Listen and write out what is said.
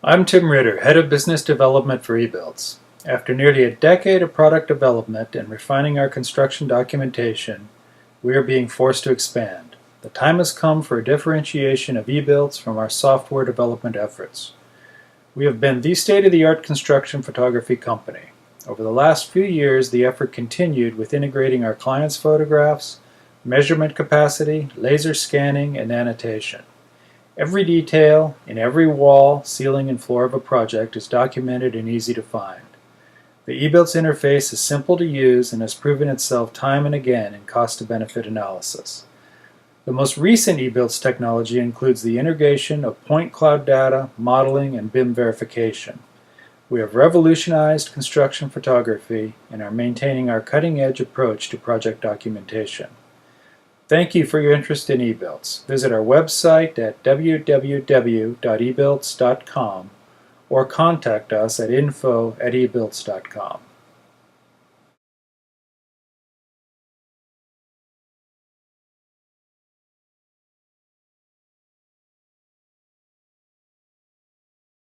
I'm Tim Ritter, Head of Business Development for eBuilds. After nearly a decade of product development and refining our construction documentation, we are being forced to expand. The time has come for a differentiation of eBuilds from our software development efforts. We have been the state-of-the-art construction photography company. Over the last few years, the effort continued with integrating our clients' photographs, measurement capacity, laser scanning, and annotation. Every detail in every wall, ceiling, and floor of a project is documented and easy to find. The eBuilds interface is simple to use and has proven itself time and again in cost-to-benefit analysis. The most recent eBuilds technology includes the integration of point cloud data, modeling, and BIM verification. We have revolutionized construction photography and are maintaining our cutting-edge approach to project documentation. Thank you for your interest in eBuilds. Visit our website at www.ebuilds.com or contact us at info@ebuilds.com.